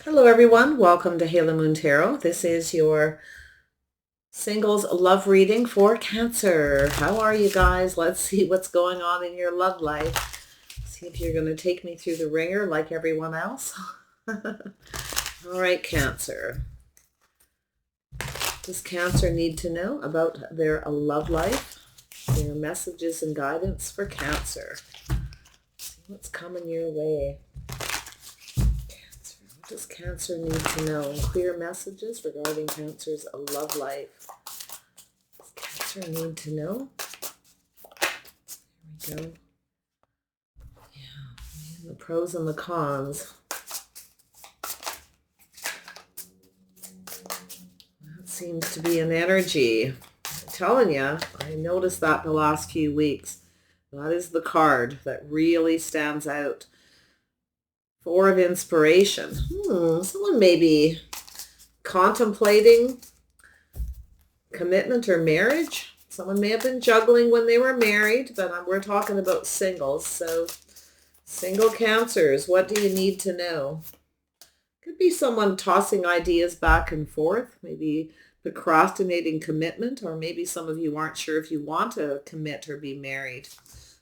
Hello everyone, welcome to Halo Moon Tarot. This is your singles love reading for Cancer. How are you guys? Let's see what's going on in your love life. See if you're going to take me through the ringer like everyone else. All right, Cancer. Does Cancer need to know about their love life? Their messages and guidance for Cancer. See what's coming your way. What does Cancer need to know? Clear messages regarding Cancer's love life. Does Cancer need to know? There we go. Yeah, the pros and the cons. That seems to be an energy. I'm telling you, I noticed that the last few weeks. That is the card that really stands out. Four of Inspiration. Someone may be contemplating commitment or marriage. Someone may have been juggling when they were married, but we're talking about singles. So single Cancers, what do you need to know? Could be someone tossing ideas back and forth, maybe procrastinating commitment, or maybe some of you aren't sure if you want to commit or be married.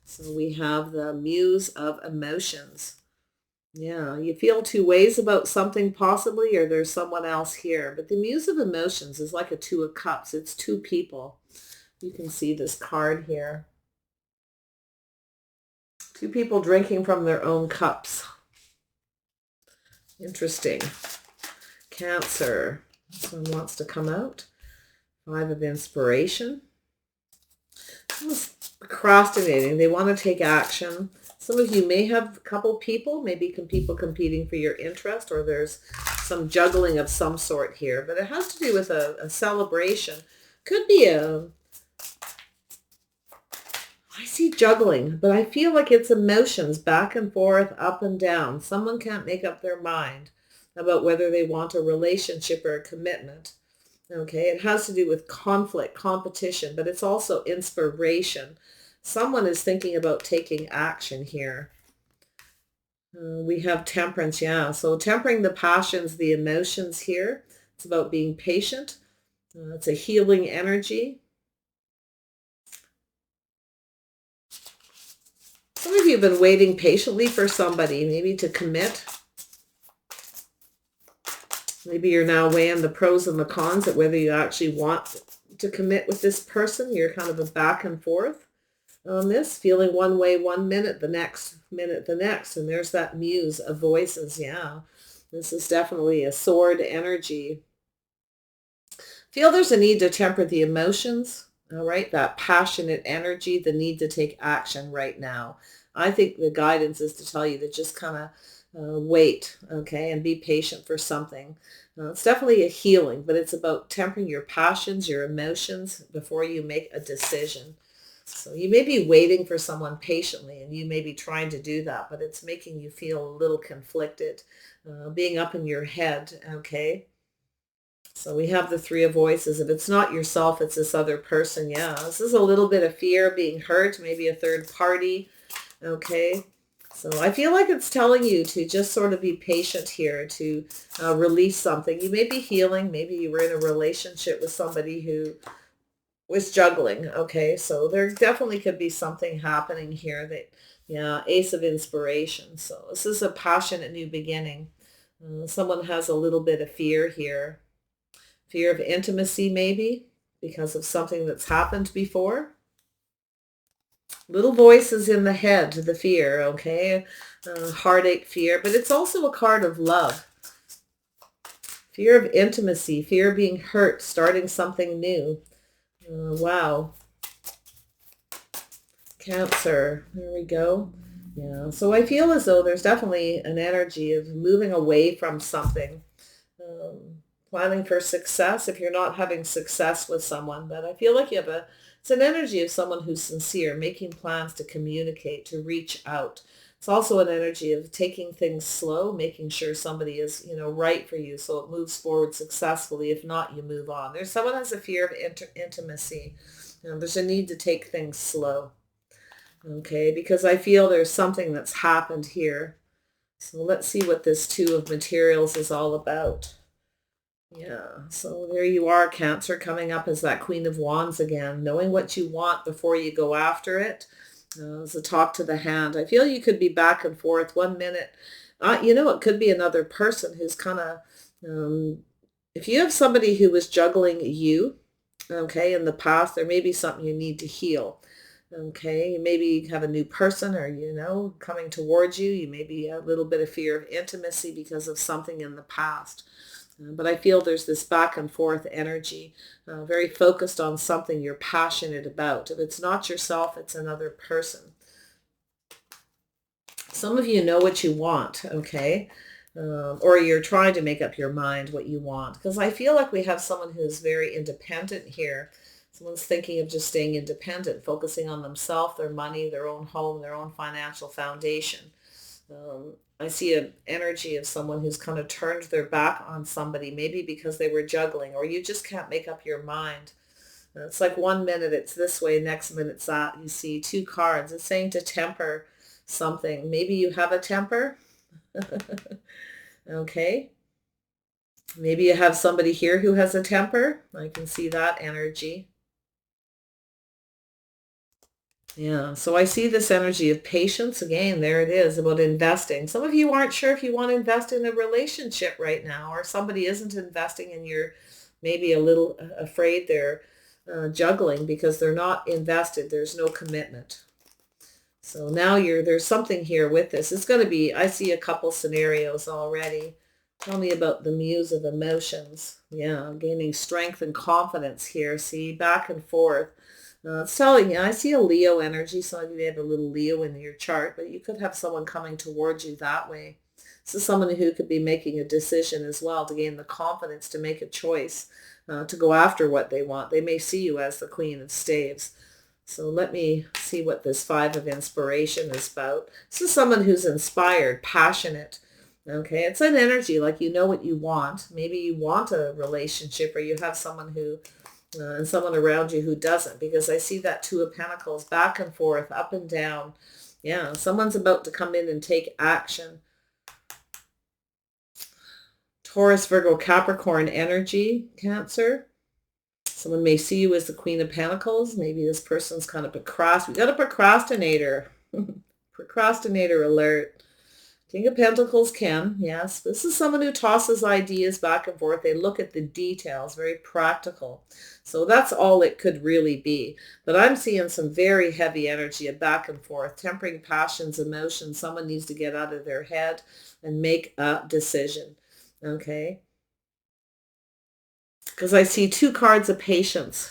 So we have the Muse of Emotions. Yeah, you feel two ways about something possibly, or there's someone else here. But the Muse of Emotions is like a Two of Cups. It's two people. You can see this card here. Two people drinking from their own cups. Interesting. Cancer. Someone wants to come out. Five of Inspiration. Someone's procrastinating. They want to take action. Some of you may have a couple people, maybe people competing for your interest, or there's some juggling of some sort here. But it has to do with a celebration. Could be I see juggling, but I feel like it's emotions back and forth, up and down. Someone can't make up their mind about whether they want a relationship or a commitment. Okay, it has to do with conflict, competition, but it's also inspiration. Someone is thinking about taking action here. We have Temperance, yeah. So tempering the passions, the emotions here. It's about being patient. It's a healing energy. Some of you have been waiting patiently for somebody, maybe to commit. Maybe you're now weighing the pros and the cons of whether you actually want to commit with this person. You're kind of a back and forth on this, feeling one way one minute, the next minute the next. And there's that Muse of Voices. Yeah, this is definitely a sword energy. Feel there's a need to temper the emotions. All right, that passionate energy, the need to take action right now. I think the guidance is to tell you to just kind of wait, okay, and be patient for something. It's definitely a healing, but it's about tempering your passions, your emotions before you make a decision. So you may be waiting for someone patiently, and you may be trying to do that, but it's making you feel a little conflicted, being up in your head, okay? So we have the Three of Voices. If it's not yourself, it's this other person. Yeah, this is a little bit of fear, being hurt, maybe a third party. Okay. So I feel like it's telling you to just sort of be patient here, to release something. You may be healing. Maybe you were in a relationship with somebody who was juggling. Okay. So there definitely could be something happening here that, yeah, Ace of Inspiration. So this is a passionate new beginning. Someone has a little bit of fear here. Fear of intimacy, maybe, because of something that's happened before. Little voices in the head, the fear, okay? Heartache, fear, but it's also a card of love. Fear of intimacy, fear of being hurt, starting something new. Wow. Cancer, there we go. Yeah, so I feel as though there's definitely an energy of moving away from something. Planning for success if you're not having success with someone. But I feel like it's an energy of someone who's sincere, making plans to communicate, to reach out. It's also an energy of taking things slow, making sure somebody is, right for you so it moves forward successfully. If not, you move on. There's someone has a fear of intimacy. There's a need to take things slow. Okay, because I feel there's something that's happened here. So let's see what this Two of Materials is all about. Yeah, so there you are, Cancer, coming up as that Queen of Wands again, knowing what you want before you go after it. As a talk to the hand, I feel you could be back and forth 1 minute. You know, it could be another person who's kind of, if you have somebody who was juggling you, okay, in the past, there may be something you need to heal. Okay, you maybe have a new person or, coming towards you. You may be a little bit of fear of intimacy because of something in the past. But I feel there's this back and forth energy, very focused on something you're passionate about. If it's not yourself, it's another person. Some of you know what you want, okay? Or you're trying to make up your mind what you want. Because I feel like we have someone who's very independent here. Someone's thinking of just staying independent, focusing on themselves, their money, their own home, their own financial foundation. I see an energy of someone who's kind of turned their back on somebody, maybe because they were juggling, or you just can't make up your mind. It's like 1 minute it's this way, next minute it's that. You see two cards. It's saying to temper something. Maybe you have a temper. Okay. Maybe you have somebody here who has a temper. I can see that energy. Yeah, so I see this energy of patience. Again, there it is, about investing. Some of you aren't sure if you want to invest in a relationship right now, or somebody isn't investing and you're maybe a little afraid they're juggling because they're not invested. There's no commitment. So now there's something here with this. It's going to be, I see a couple scenarios already. Tell me about the Muse of Emotions. Yeah, gaining strength and confidence here. See, back and forth. It's telling you, I see a Leo energy. Some of you may have a little Leo in your chart, but you could have someone coming towards you that way. This is someone who could be making a decision as well to gain the confidence to make a choice, to go after what they want. They may see you as the Queen of Staves. So let me see what this Five of Inspiration is about. This is someone who's inspired, passionate. Okay, it's an energy like you know what you want. Maybe you want a relationship, or you have someone who, and someone around you who doesn't, because I see that Two of Pentacles back and forth, up and down. Yeah, someone's about to come in and take action. Taurus, Virgo, Capricorn energy, Cancer. Someone may see you as the Queen of Pentacles. Maybe this person's kind of we got a procrastinator. Procrastinator alert. King of Pentacles, Ken. Yes, this is someone who tosses ideas back and forth. They look at the details, very practical. So that's all it could really be. But I'm seeing some very heavy energy of back and forth, tempering passions, emotions. Someone needs to get out of their head and make a decision. Okay? Because I see two cards of patience.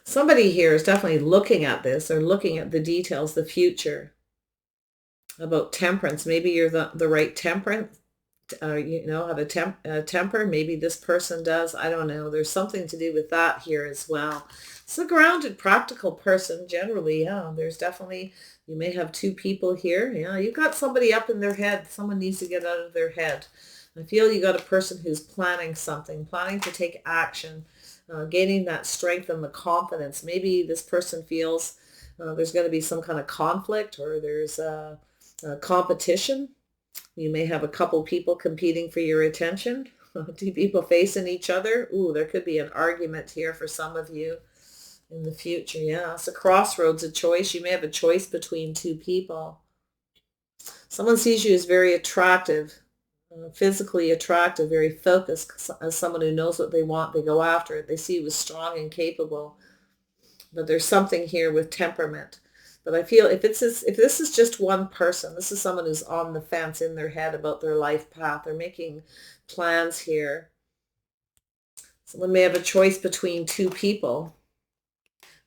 Somebody here is definitely looking at this, or looking at the details, the future, about temperance. Maybe you're the right temperance, have a temper. Maybe this person does. I don't know. There's something to do with that here as well. It's a grounded, practical person generally. Yeah, there's definitely, you may have two people here. Yeah, you've got somebody up in their head. Someone needs to get out of their head. I feel you got a person who's planning something, planning to take action, gaining that strength and the confidence. Maybe this person feels there's going to be some kind of conflict, or there's a competition. You may have a couple people competing for your attention. Two people facing each other. Ooh, there could be an argument here for some of you in the future. Yeah, it's a crossroads, a choice. You may have a choice between two people. Someone sees you as very attractive, physically attractive, very focused, as someone who knows what they want. They go after it. They see you as strong and capable. But there's something here with temperament. But I feel if this is just one person, this is someone who's on the fence in their head about their life path. They're making plans here. Someone may have a choice between two people.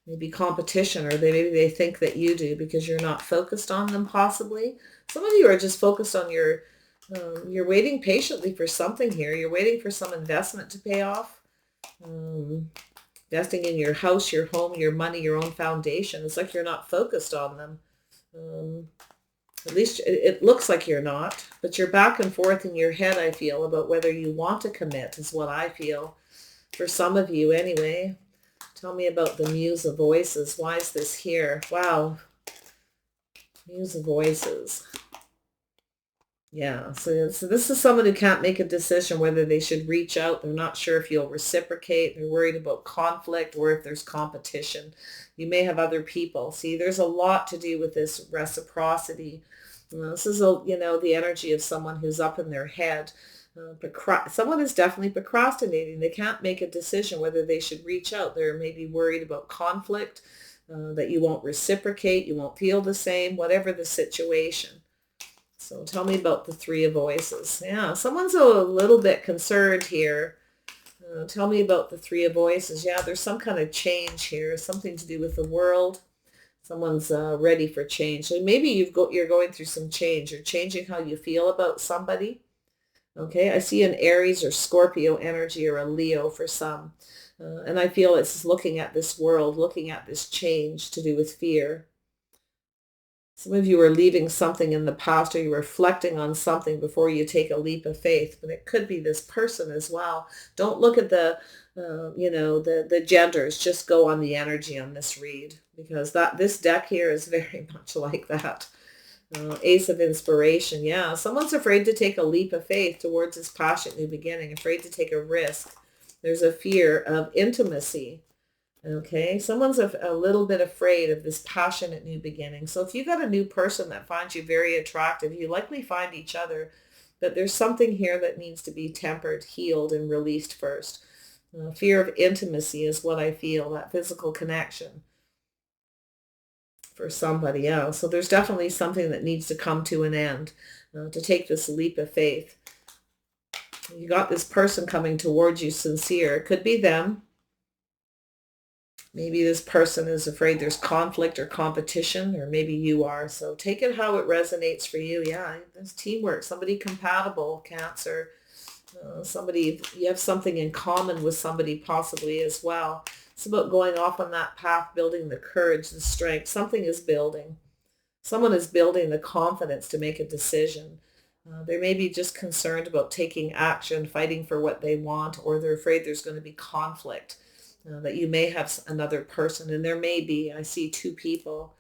Maybe competition, or maybe they think that you do because you're not focused on them possibly. Some of you are just focused on you're waiting patiently for something here. You're waiting for some investment to pay off. Investing in your house, your home, your money, your own foundation. It's like you're not focused on them. At least it looks like you're not, but you're back and forth in your head, I feel, about whether you want to commit, is what I feel. For some of you anyway. Tell me about the Muse of Voices. Why is this here? Wow. Use the voices. Yeah, so this is someone who can't make a decision whether they should reach out. They're not sure if you'll reciprocate. They're worried about conflict or if there's competition. You may have other people. See, there's a lot to do with this reciprocity. This is, the energy of someone who's up in their head. Someone is definitely procrastinating. They can't make a decision whether they should reach out. They're maybe worried about conflict, that you won't reciprocate, you won't feel the same, whatever the situation. So tell me about the Three of Voices. Yeah, someone's a little bit concerned here. Tell me about the Three of Voices. Yeah, there's some kind of change here, something to do with the world. Someone's ready for change. So maybe you're going through some change. You're changing how you feel about somebody. Okay, I see an Aries or Scorpio energy or a Leo for some. And I feel it's looking at this world, looking at this change to do with fear. Some of you are leaving something in the past, or you're reflecting on something before you take a leap of faith. But it could be this person as well. Don't look at the genders. Just go on the energy on this read, because this deck here is very much like that. Ace of Inspiration. Yeah, someone's afraid to take a leap of faith towards this passionate new beginning, afraid to take a risk. There's a fear of intimacy. Okay, someone's a little bit afraid of this passionate new beginning. So if you got a new person that finds you very attractive, you likely find each other, but there's something here that needs to be tempered, healed, and released first. Fear of intimacy is what I feel, that physical connection for somebody else. So there's definitely something that needs to come to an end, to take this leap of faith. You got this person coming towards you sincere. It could be them. Maybe this person is afraid there's conflict or competition, or maybe you are. So take it how it resonates for you. Yeah, there's teamwork, somebody compatible, Cancer. Somebody, you have something in common with somebody possibly as well. It's about going off on that path, building the courage, the strength. Something is building. Someone is building the confidence to make a decision. They may be just concerned about taking action, fighting for what they want, or they're afraid there's going to be conflict. That you may have another person, and there may be. I see two people.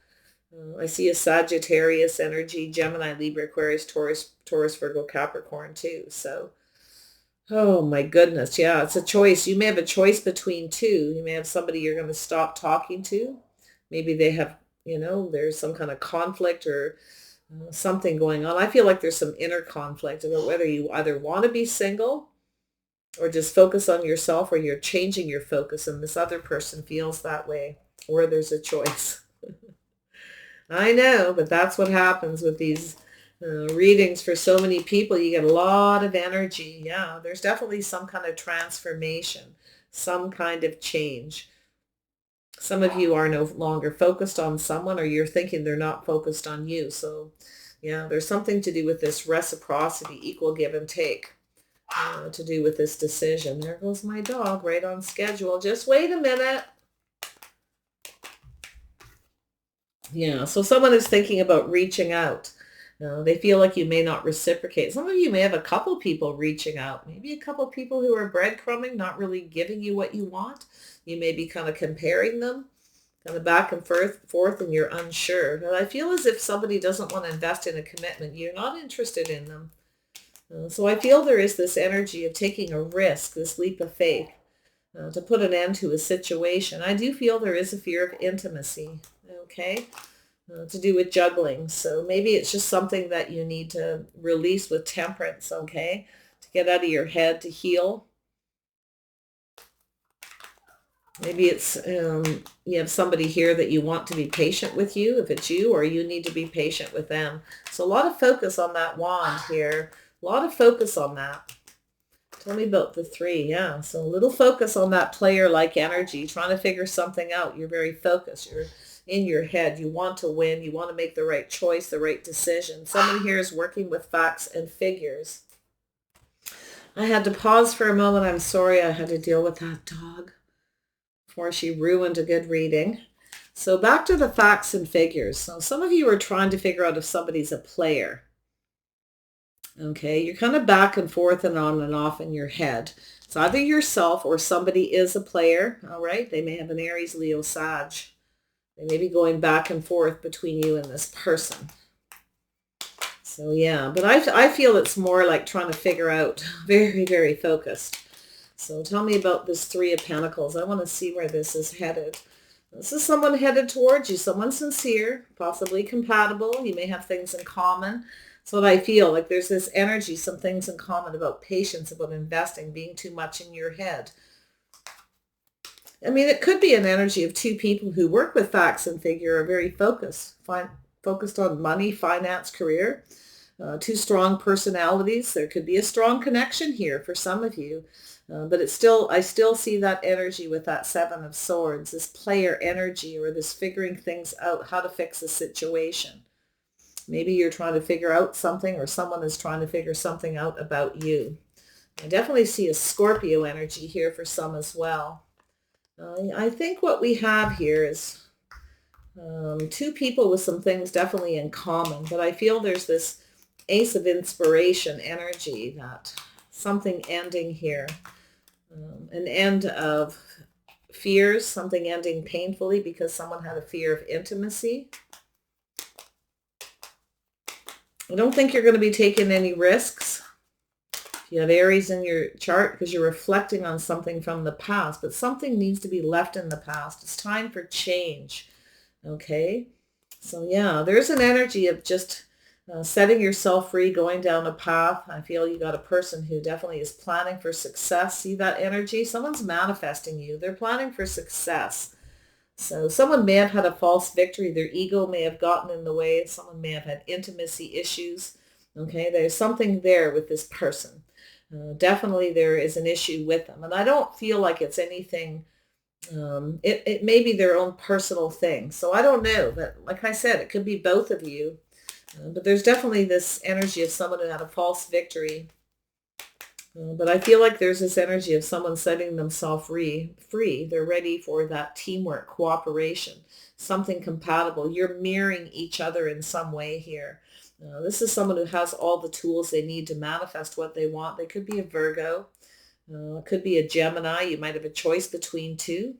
I see a Sagittarius energy, Gemini, Libra, Aquarius, Taurus, Virgo, Capricorn too. So, oh my goodness, yeah, it's a choice. You may have a choice between two. You may have somebody you're going to stop talking to. Maybe they have, there's some kind of conflict or something going on. I feel like there's some inner conflict about whether you either want to be single or just focus on yourself, or you're changing your focus and this other person feels that way, or there's a choice. I know, but that's what happens with these readings for so many people. You get a lot of energy. Yeah, there's definitely some kind of transformation, some kind of change. Some of you are no longer focused on someone, or you're thinking they're not focused on you. So yeah, there's something to do with this reciprocity, equal give and take. To do with this decision. There goes my dog, right on schedule. Just wait a minute. Yeah, so someone is thinking about reaching out. They feel like you may not reciprocate. Some of you may have a couple people reaching out. Maybe a couple people who are breadcrumbing, not really giving you what you want. You may be kind of comparing them, kind of back and forth, and you're unsure. But I feel as if somebody doesn't want to invest in a commitment. You're not interested in them. So I feel there is this energy of taking a risk, this leap of faith, to put an end to a situation. I do feel there is a fear of intimacy, okay, to do with juggling. So maybe it's just something that you need to release with temperance, okay, to get out of your head, to heal. Maybe it's you have somebody here that you want to be patient with you, if it's you, or you need to be patient with them. So a lot of focus on that wand here. A lot of focus on that. Tell me about the three. Yeah, so a little focus on that player-like energy, trying to figure something out. You're very focused. You're in your head. You want to win. You want to make the right choice, the right decision. Someone here is working with facts and figures. I had to pause for a moment. I'm sorry I had to deal with that dog before she ruined a good reading. So back to the facts and figures. So some of you are trying to figure out if somebody's a player. Okay, you're kind of back and forth and on and off in your head. It's either yourself or somebody is a player, all right? They may have an Aries, Leo, Sag. They may be going back and forth between you and this person. So yeah, but I feel it's more like trying to figure out, very, very focused. So tell me about this Three of Pentacles. I want to see where this is headed. This is someone headed towards you, someone sincere, possibly compatible. You may have things in common. That's what I feel, like there's this energy, some things in common about patience, about investing, being too much in your head. I mean, it could be an energy of two people who work with facts and figure, are very focused on money, finance, career. Two strong personalities. There could be a strong connection here for some of you. But I still see that energy with that Seven of Swords, this player energy, or this figuring things out, how to fix a situation. Maybe you're trying to figure out something, or someone is trying to figure something out about you. I definitely see a Scorpio energy here for some as well. I think what we have here is two people with some things definitely in common, but I feel there's this Ace of Inspiration energy, that something ending here, an end of fears, something ending painfully because someone had a fear of intimacy. I don't think you're going to be taking any risks. You have Aries in your chart because you're reflecting on something from the past, but something needs to be left in the past. It's time for change. Okay. So yeah, there's an energy of just setting yourself free, going down a path. I feel you got a person who definitely is planning for success. See that energy? Someone's manifesting you. They're planning for success. So someone may have had a false victory. Their ego may have gotten in the way. Someone may have had intimacy issues. Okay, there's something there with this person. Definitely there is an issue with them. And I don't feel like it's anything, it may be their own personal thing. So I don't know. But like I said, it could be both of you. But there's definitely this energy of someone who had a false victory. But I feel like there's this energy of someone setting themselves free. They're ready for that teamwork, cooperation, something compatible. You're mirroring each other in some way here. This is someone who has all the tools they need to manifest what they want. They could be a Virgo. It could be a Gemini. You might have a choice between two.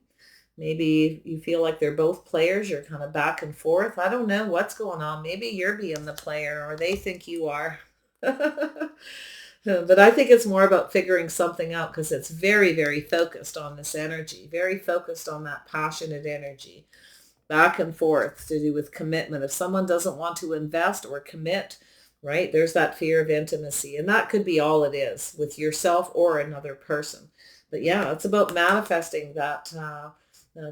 Maybe you feel like they're both players. You're kind of back and forth. I don't know what's going on. Maybe you're being the player, or they think you are. But I think it's more about figuring something out because it's very, very focused on this energy, very focused on that passionate energy, back and forth, to do with commitment. If someone doesn't want to invest or commit, right, there's that fear of intimacy. And that could be all it is with yourself or another person. But yeah, it's about manifesting that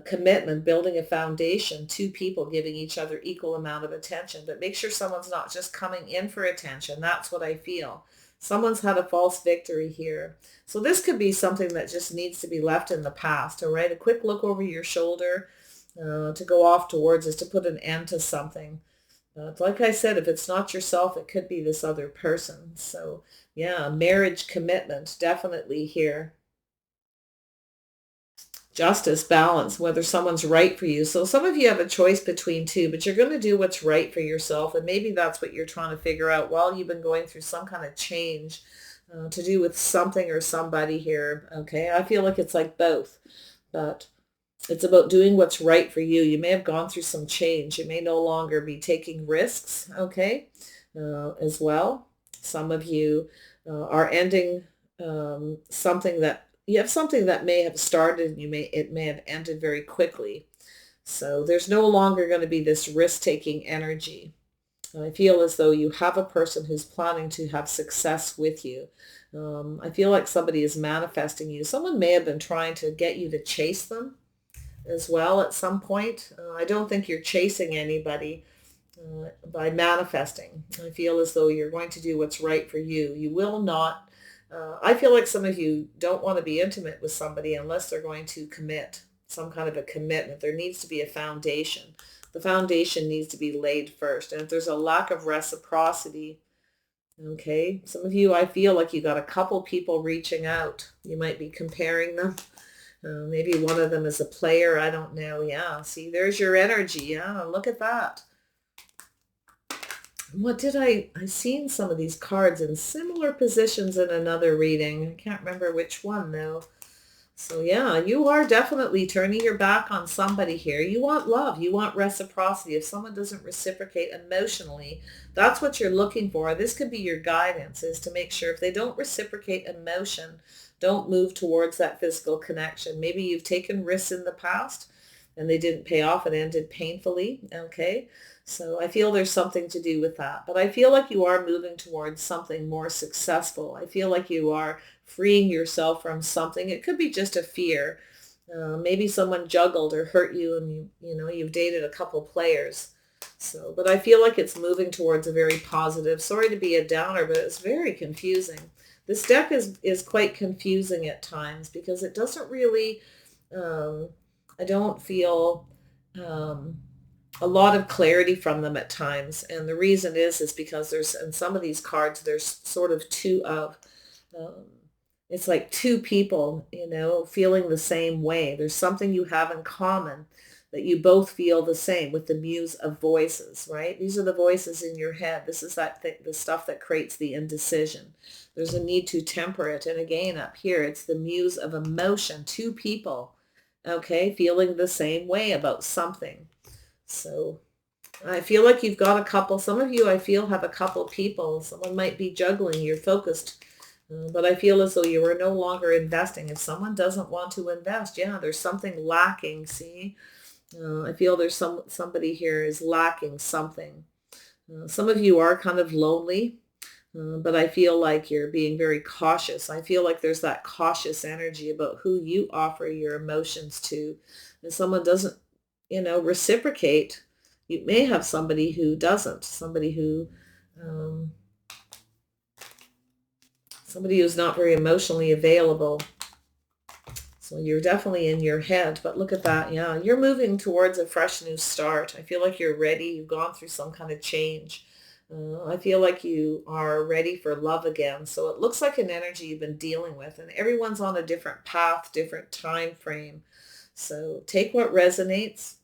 commitment, building a foundation, two people giving each other equal amount of attention. But make sure someone's not just coming in for attention. That's what I feel. Someone's had a false victory here. So this could be something that just needs to be left in the past, all right? A quick look over your shoulder to go off towards is to put an end to something. But like I said, if it's not yourself, it could be this other person. So yeah, marriage commitment, definitely here. Justice, balance, whether someone's right for you. So some of you have a choice between two, but you're going to do what's right for yourself. And maybe that's what you're trying to figure out while you've been going through some kind of change to do with something or somebody here. Okay, I feel like it's like both, but it's about doing what's right for you. You may have gone through some change. You may no longer be taking risks, okay, as well. Some of you are ending something that you have something that may have started and it may have ended very quickly. So there's no longer going to be this risk-taking energy. I feel as though you have a person who's planning to have success with you. I feel like somebody is manifesting you. Someone may have been trying to get you to chase them as well at some point. I don't think you're chasing anybody by manifesting. I feel as though you're going to do what's right for you. You will not I feel like some of you don't want to be intimate with somebody unless they're going to commit, some kind of a commitment. There needs to be a foundation. The foundation needs to be laid first. And if there's a lack of reciprocity, okay, some of you, I feel like you got a couple people reaching out. You might be comparing them. Maybe one of them is a player. I don't know. Yeah, see, there's your energy. Yeah, look at that. What did I seen some of these cards in similar positions in another reading. I can't remember which one though. So yeah, you are definitely turning your back on somebody here. You want love, you want reciprocity. If someone doesn't reciprocate emotionally, that's what you're looking for. This could be your guidance, is to make sure if they don't reciprocate emotion, don't move towards that physical connection. Maybe you've taken risks in the past and they didn't pay off and ended painfully. Okay. So I feel there's something to do with that. But I feel like you are moving towards something more successful. I feel like you are freeing yourself from something. It could be just a fear. Maybe someone juggled or hurt you, and you've dated a couple players. So, but I feel like it's moving towards a very positive. Sorry to be a downer, but it's very confusing. This deck is quite confusing at times because it doesn't really. Um, I don't feel um, a lot of clarity from them at times, and the reason is because there's in some of these cards there's sort of two of. Um, it's like two people, feeling the same way. There's something you have in common, that you both feel the same with the muse of voices, right? These are the voices in your head. This is the stuff that creates the indecision. There's a need to temper it. And again, up here, it's the muse of emotion. Two people, okay, feeling the same way about something. So I feel like you've got a couple. Some of you, I feel, have a couple people. Someone might be juggling. You're focused. But I feel as though you are no longer investing. If someone doesn't want to invest, yeah, there's something lacking. See, I feel there's somebody here is lacking something. Some of you are kind of lonely, but I feel like you're being very cautious. I feel like there's that cautious energy about who you offer your emotions to. And someone doesn't, reciprocate. You may have somebody who doesn't, um, somebody who's not very emotionally available. So you're definitely in your head, but look at that. Yeah, you're moving towards a fresh new start. I feel like you're ready. You've gone through some kind of change. I feel like you are ready for love again. So it looks like an energy you've been dealing with, and everyone's on a different path, different time frame. So take what resonates.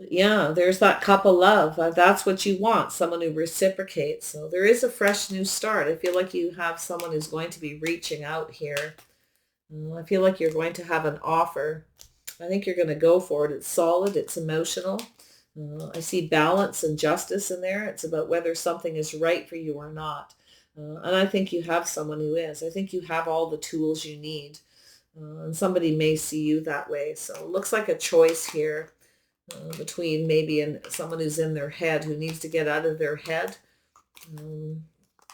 Yeah, there's that couple love. That's what you want, someone who reciprocates. So there is a fresh new start. I feel like you have someone who's going to be reaching out here. I feel like you're going to have an offer. I think you're going to go for it. It's solid. It's emotional. I see balance and justice in there. It's about whether something is right for you or not. And I think you have someone who is. I think you have all the tools you need. And somebody may see you that way. So it looks like a choice here between maybe someone who's in their head, who needs to get out of their head.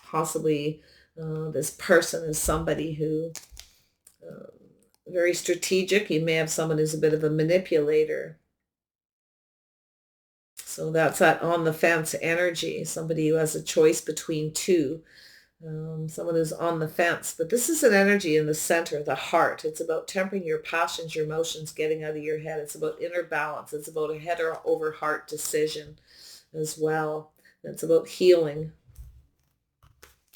Possibly this person is somebody who very strategic. You may have someone who's a bit of a manipulator. So that's that on the fence energy. Somebody who has a choice between two. Someone who's on the fence. But this is an energy in the center, the heart. It's about tempering your passions, your emotions, getting out of your head. It's about inner balance. It's about a head over heart decision as well. It's about healing.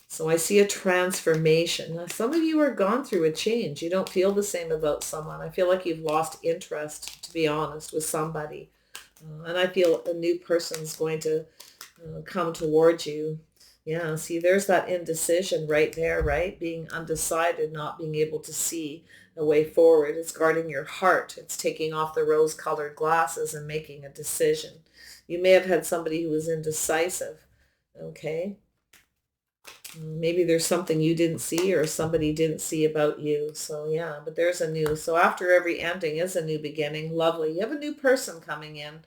So I see a transformation. Now, some of you are gone through a change. You don't feel the same about someone. I feel like you've lost interest, to be honest, with somebody. And I feel a new person's going to come towards you. Yeah, see, there's that indecision right there, right? Being undecided, not being able to see a way forward. It's guarding your heart. It's taking off the rose-colored glasses and making a decision. You may have had somebody who was indecisive, okay? Maybe there's something you didn't see or somebody didn't see about you. So yeah, but there's a new. So after every ending is a new beginning. Lovely. You have a new person coming in.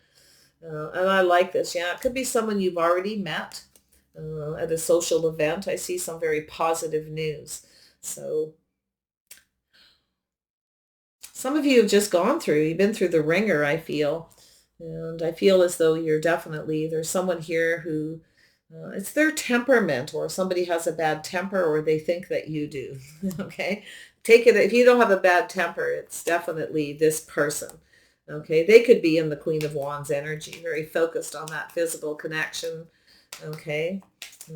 And I like this. Yeah, it could be someone you've already met at a social event. I see some very positive news. So some of you have just gone through. You've been through the ringer, I feel. And I feel as though there's someone here who it's their temperament, or somebody has a bad temper, or they think that you do. Okay. Take it. If you don't have a bad temper, it's definitely this person. Okay. They could be in the Queen of Wands energy, very focused on that physical connection. Okay.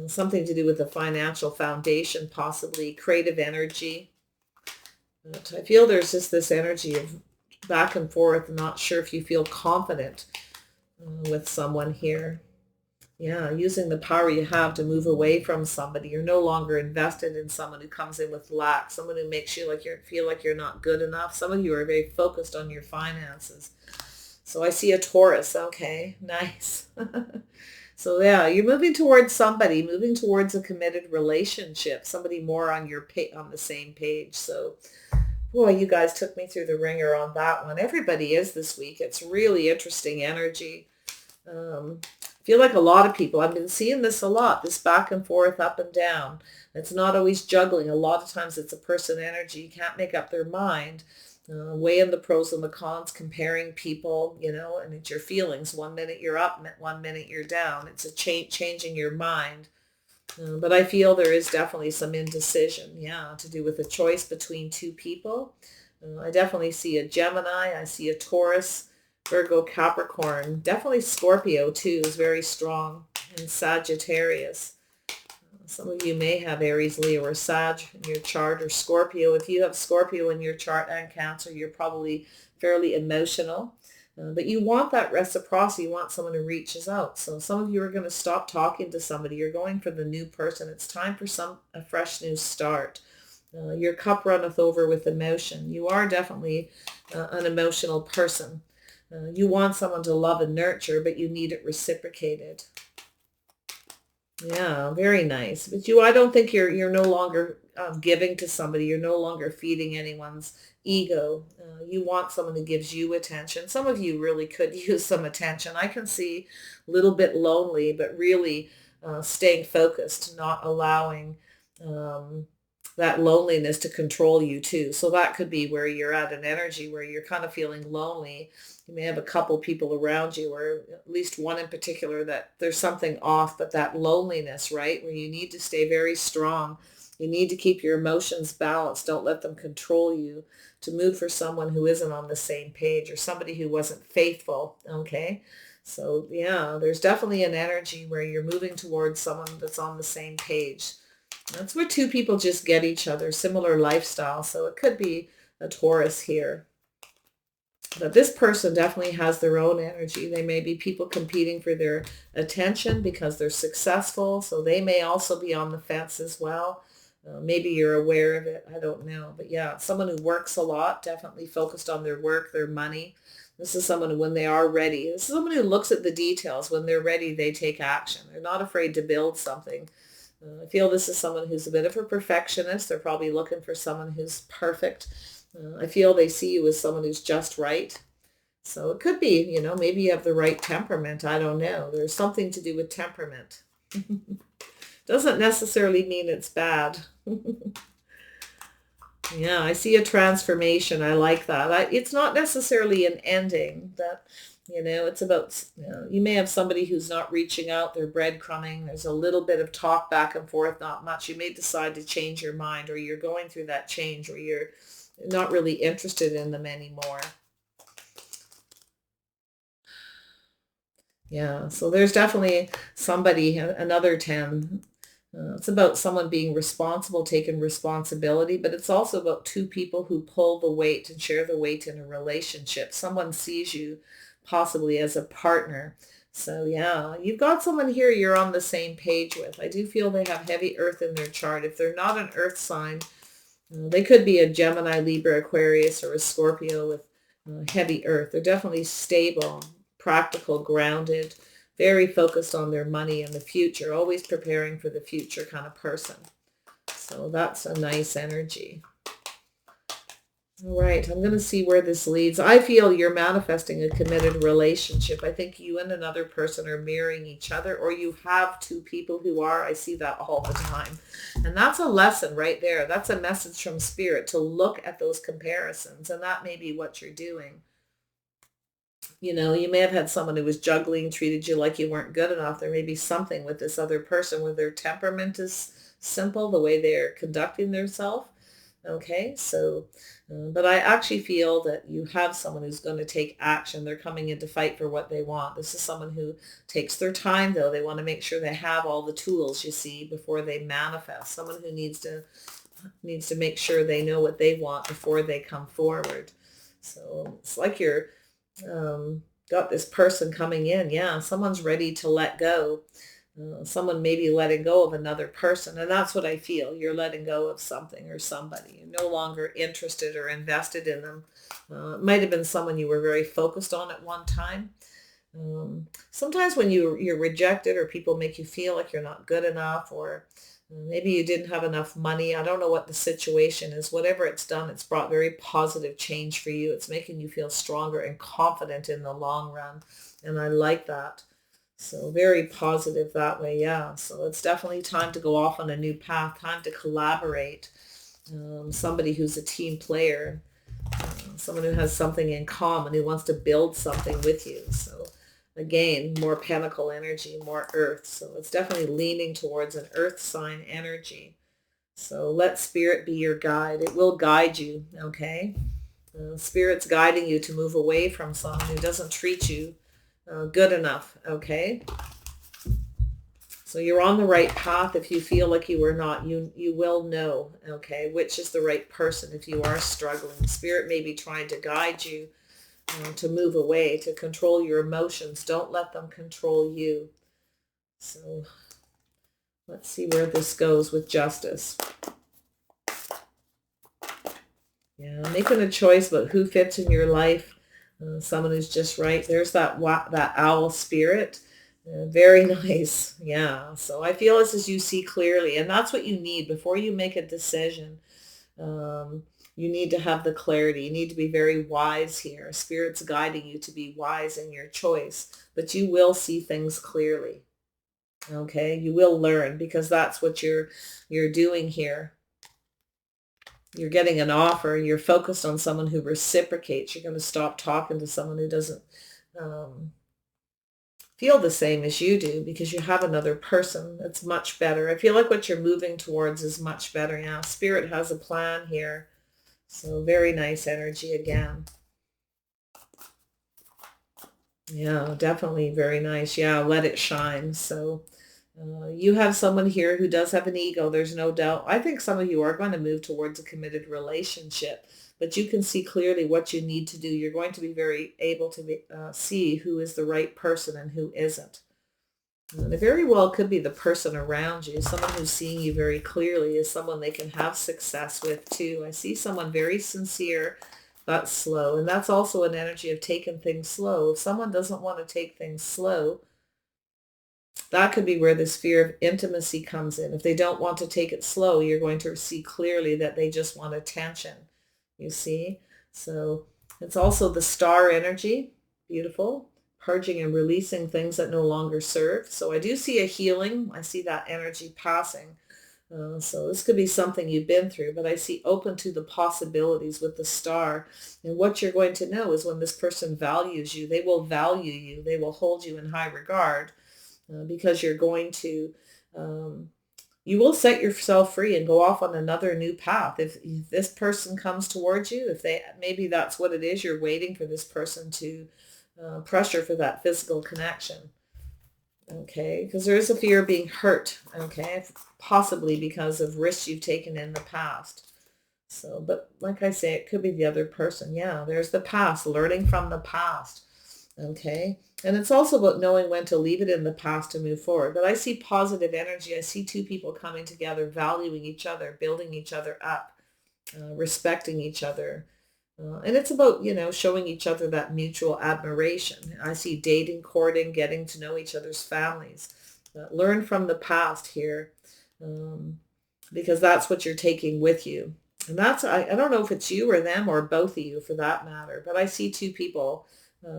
Something to do with the financial foundation, possibly creative energy. But I feel there's just this energy of back and forth. I'm not sure if you feel confident with someone here. Yeah, using the power you have to move away from somebody. You're no longer invested in someone who comes in with lack, someone who makes you like you feel like you're not good enough. Some of you are very focused on your finances. So I see a Taurus. Okay, nice. So yeah, you're moving towards somebody, moving towards a committed relationship, somebody more on your on the same page. So boy, you guys took me through the ringer on that one. Everybody is this week. It's really interesting energy. I feel like a lot of people, I've been seeing this a lot, this back and forth, up and down. It's not always juggling. A lot of times it's a person energy. You can't make up their mind. Weighing the pros and the cons, comparing people, and it's your feelings. One minute you're up, one minute you're down. It's a changing your mind. But I feel there is definitely some indecision, yeah, to do with a choice between two people. I definitely see a Gemini. I see a Taurus, Virgo, Capricorn. Definitely Scorpio, too, is very strong. And Sagittarius. Some of you may have Aries, Leo, or Sag in your chart, or Scorpio. If you have Scorpio in your chart and Cancer, you're probably fairly emotional. But you want that reciprocity. You want someone who reaches out. So some of you are going to stop talking to somebody. You're going for the new person. It's time for a fresh new start. Your cup runneth over with emotion. You are definitely an emotional person. You want someone to love and nurture, but you need it reciprocated. Yeah, very nice. But I don't think you're no longer giving to somebody. You're no longer feeding anyone's ego. You want someone who gives you attention. Some of you really could use some attention. I can see a little bit lonely, but really staying focused, not allowing um, that loneliness to control you too. So that could be where you're at an energy where you're kind of feeling lonely. You may have a couple people around you, or at least one in particular, that there's something off, but that loneliness, right? Where you need to stay very strong. You need to keep your emotions balanced. Don't let them control you, to move for someone who isn't on the same page, or somebody who wasn't faithful. Okay. So yeah, there's definitely an energy where you're moving towards someone that's on the same page. That's where two people just get each other, similar lifestyle. So it could be a Taurus here. But this person definitely has their own energy. They may be people competing for their attention because they're successful. So they may also be on the fence as well. Maybe you're aware of it. I don't know. But yeah, someone who works a lot, definitely focused on their work, their money. This is someone who, when they are ready, this is someone who looks at the details. When they're ready, they take action. They're not afraid to build something. I feel this is someone who's a bit of a perfectionist. They're probably looking for someone who's perfect. I feel they see you as someone who's just right. So it could be, maybe you have the right temperament. I don't know. There's something to do with temperament. Doesn't necessarily mean it's bad. Yeah, I see a transformation. I like that. It's not necessarily an ending. It's about, you may have somebody who's not reaching out. They're breadcrumbing. There's a little bit of talk back and forth, not much. You may decide to change your mind, or you're going through that change where you're not really interested in them anymore. Yeah, so there's definitely somebody, another 10. It's about someone being responsible, taking responsibility, but it's also about two people who pull the weight and share the weight in a relationship. Someone sees you possibly as a partner. So yeah, you've got someone here you're on the same page with. I do feel they have heavy earth in their chart. If they're not an earth sign, they could be a Gemini, Libra, Aquarius, or a Scorpio with heavy earth. They're definitely stable, practical, grounded, very focused on their money and the future, always preparing for the future kind of person. So that's a nice energy. All right, I'm going to see where this leads. I feel you're manifesting a committed relationship. I think you and another person are mirroring each other, or you have two people who are. I see that all the time. And that's a lesson right there. That's a message from spirit to look at those comparisons, and that may be what you're doing. You may have had someone who was juggling, treated you like you weren't good enough. There may be something with this other person where their temperament is simple, the way they're conducting themselves. Okay, so, but I actually feel that you have someone who's going to take action. They're coming in to fight for what they want. This is someone who takes their time, though. They want to make sure they have all the tools, you see, before they manifest. Someone who needs to make sure they know what they want before they come forward. So it's like you're Got this person coming in. Yeah, someone's ready to let go. Someone may be letting go of another person. And that's what I feel. You're letting go of something or somebody. You're no longer interested or invested in them. It might have been someone you were very focused on at one time. Sometimes when you're rejected or people make you feel like you're not good enough, or maybe you didn't have enough money. I don't know what the situation is. Whatever it's done, it's brought very positive change for you. It's making you feel stronger and confident in the long run. And I like that. So very positive that way. Yeah. So it's definitely time to go off on a new path, time to collaborate. Somebody who's a team player, someone who has something in common, who wants to build something with you. So again, more pentacle energy, more earth. So it's definitely leaning towards an earth sign energy. So let spirit be your guide. It will guide you, okay? Spirit's guiding you to move away from someone who doesn't treat you good enough, okay? So you're on the right path. If you feel like you are not, you will know, okay, which is the right person if you are struggling. Spirit may be trying to guide you to move away, to control your emotions. Don't let them control you. So let's see where this goes with justice. Yeah, making a choice about who fits in your life. Someone who's just right. There's that owl spirit. Very nice. Yeah. So I feel this as you see clearly, and that's what you need before you make a decision. Um, you need to have the clarity. You need to be very wise here. Spirit's guiding you to be wise in your choice, but you will see things clearly. Okay, you will learn because that's what you're doing here. You're getting an offer. You're focused on someone who reciprocates. You're going to stop talking to someone who doesn't um, feel the same as you do because you have another person that's much better. I feel like what you're moving towards is much better now. Spirit has a plan here. So very nice energy again. Yeah, definitely very nice. Yeah, let it shine. So you have someone here who does have an ego. There's no doubt. I think some of you are going to move towards a committed relationship, but you can see clearly what you need to do. You're going to be very able to see who is the right person and who isn't. And it very well could be the person around you. Someone who's seeing you very clearly is someone they can have success with too. I see someone very sincere but slow. And that's also an energy of taking things slow. If someone doesn't want to take things slow, that could be where this fear of intimacy comes in. If they don't want to take it slow, you're going to see clearly that they just want attention. You see? So it's also the star energy. Beautiful. Purging and releasing things that no longer serve. So I do see a healing. I see that energy passing. So this could be something you've been through, but I see open to the possibilities with the star. And what you're going to know is when this person values you, they will value you. They will hold you in high regard because you're going to, you will set yourself free and go off on another new path. If this person comes towards you, if they, maybe that's what it is, you're waiting for this person to pressure for that physical connection. Okay, because there is a fear of being hurt, okay, possibly because of risks you've taken in the past. So, but like I say, it could be the other person. Yeah, there's the past, learning from the past. Okay, and it's also about knowing when to leave it in the past to move forward. But I see positive energy. I see two people coming together, valuing each other, building each other up, respecting each other. And it's about, showing each other that mutual admiration. I see dating, courting, getting to know each other's families. Learn from the past here um, because that's what you're taking with you. And I don't know if it's you or them or both of you for that matter, but I see two people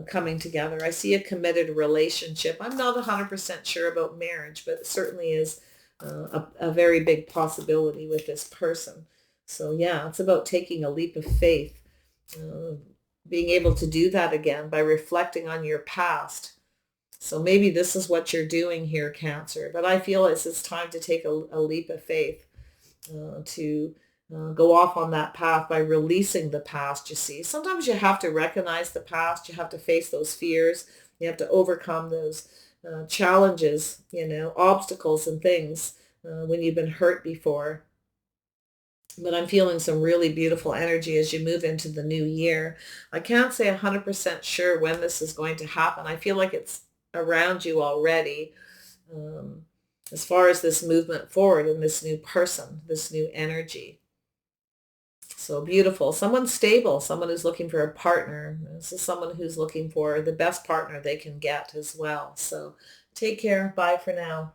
coming together. I see a committed relationship. I'm not 100% sure about marriage, but it certainly is a very big possibility with this person. So yeah, it's about taking a leap of faith, uh, being able to do that again by reflecting on your past. So maybe this is what you're doing here, Cancer. But I feel it's time to take a leap of faith to go off on that path by releasing the past, you see. Sometimes you have to recognize the past. You have to face those fears. You have to overcome those challenges, obstacles and things when you've been hurt before. But I'm feeling some really beautiful energy as you move into the new year. I can't say 100% sure when this is going to happen. I feel like it's around you already, um, as far as this movement forward and this new person, this new energy. So beautiful. Someone stable, someone who's looking for a partner. This is someone who's looking for the best partner they can get as well. So take care. Bye for now.